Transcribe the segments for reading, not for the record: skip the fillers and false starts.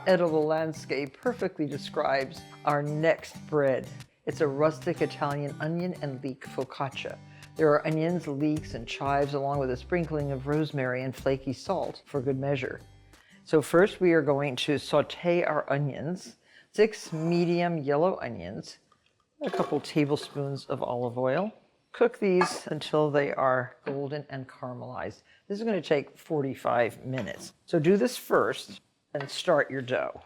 edible landscape perfectly describes our next bread. It's a rustic Italian onion and leek focaccia. There are onions, leeks, and chives, along with a sprinkling of rosemary and flaky salt for good measure. So first we are going to saute our onions, 6 medium yellow onions, a couple tablespoons of olive oil. Cook these until they are golden and caramelized. This is going to take 45 minutes. So do this first and start your dough.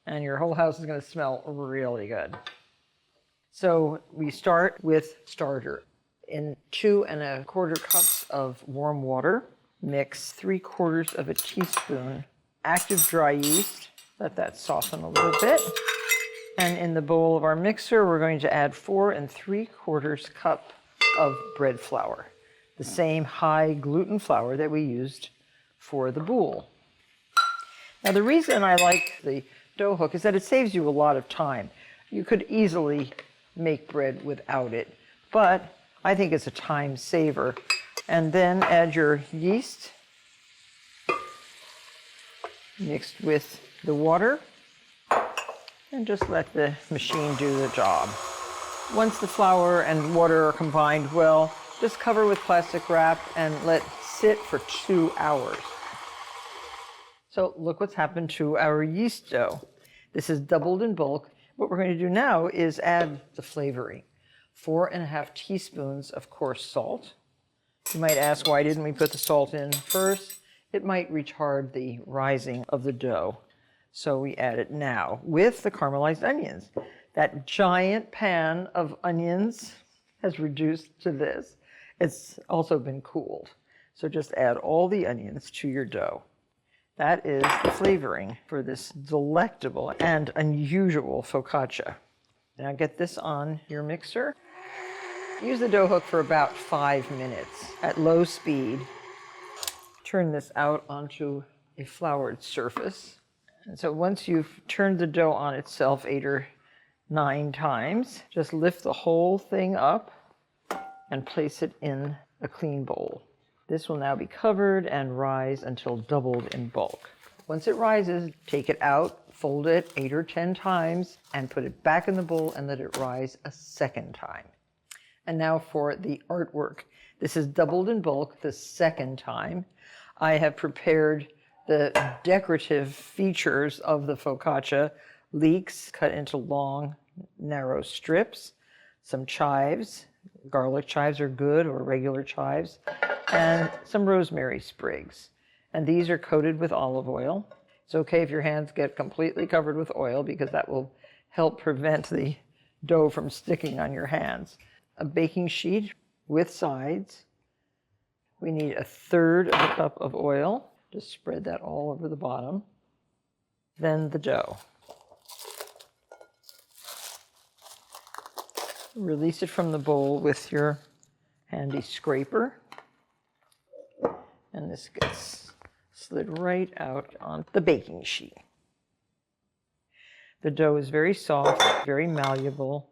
And your whole house is going to smell really good. So we start with starter. In 2 1/4 cups of warm water, mix 3/4 of a teaspoon active dry yeast. Let that soften a little bit. And in the bowl of our mixer, we're going to add 4 3/4 cup of bread flour, the same high gluten flour that we used for the boule. Now the reason I like the dough hook is that it saves you a lot of time. You could easily make bread without it, but I think it's a time saver. And then add your yeast mixed with the water and just let the machine do the job. Once the flour and water are combined well, just cover with plastic wrap and let sit for 2 hours. So look what's happened to our yeast dough. This is doubled in bulk. What we're going to do now is add the flavoring. 4 1/2 teaspoons of coarse salt. You might ask, why didn't we put the salt in first? It might retard the rising of the dough. So we add it now with the caramelized onions. That giant pan of onions has reduced to this. It's also been cooled. So just add all the onions to your dough. That is the flavoring for this delectable and unusual focaccia. Now get this on your mixer. Use the dough hook for about 5 minutes at low speed. Turn this out onto a floured surface. And so once you've turned the dough on itself 8 or 9 times, just lift the whole thing up and place it in a clean bowl. This will now be covered and rise until doubled in bulk. Once it rises, take it out, fold it 8 or 10 times, and put it back in the bowl and let it rise a second time. And now for the artwork. This is doubled in bulk the second time. I have prepared the decorative features of the focaccia: leeks cut into long, narrow strips, some chives, garlic chives are good, or regular chives, and some rosemary sprigs. And these are coated with olive oil. It's okay if your hands get completely covered with oil because that will help prevent the dough from sticking on your hands. A baking sheet with sides. We need 1/3 of a cup of oil. Just spread that all over the bottom. Then the dough. Release it from the bowl with your handy scraper. And this gets slid right out on the baking sheet. The dough is very soft, very malleable.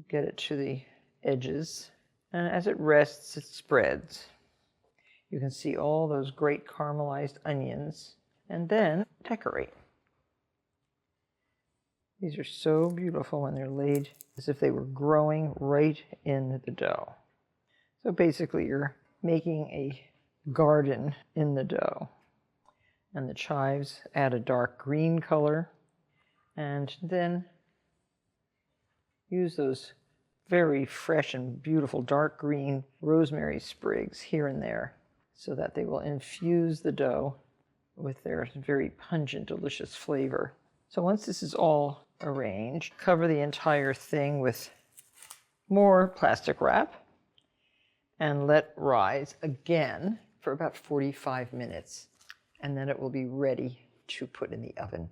Get it to the edges. And as it rests, it spreads. You can see all those great caramelized onions. And then decorate. These are so beautiful when they're laid as if they were growing right in the dough. So basically you're making a garden in the dough. And the chives add a dark green color. And then use those very fresh and beautiful dark green rosemary sprigs here and there so that they will infuse the dough with their very pungent, delicious flavor. So once this is all arranged, cover the entire thing with more plastic wrap and let rise again for about 45 minutes. And then it will be ready to put in the oven.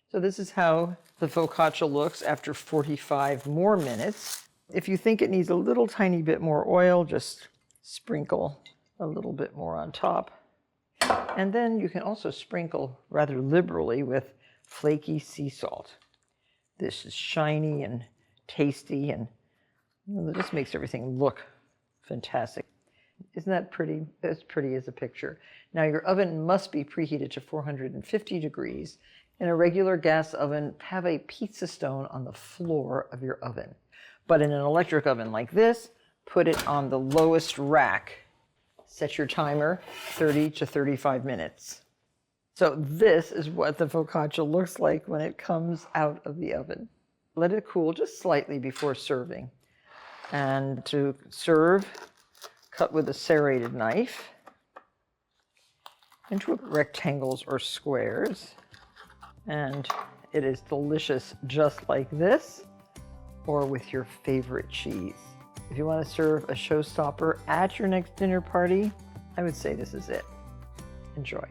So this is how the focaccia looks after 45 more minutes. If you think it needs a little tiny bit more oil, just sprinkle a little bit more on top. And then you can also sprinkle rather liberally with flaky sea salt. This is shiny and tasty, and it just makes everything look fantastic. Isn't that pretty? As pretty as a picture. Now your oven must be preheated to 450 degrees. In a regular gas oven, have a pizza stone on the floor of your oven. But in an electric oven like this, put it on the lowest rack. Set your timer 30 to 35 minutes. So this is what the focaccia looks like when it comes out of the oven. Let it cool just slightly before serving. And to serve, cut with a serrated knife into rectangles or squares. And it is delicious just like this, or with your favorite cheese. If you want to serve a showstopper at your next dinner party, I would say this is it. Enjoy.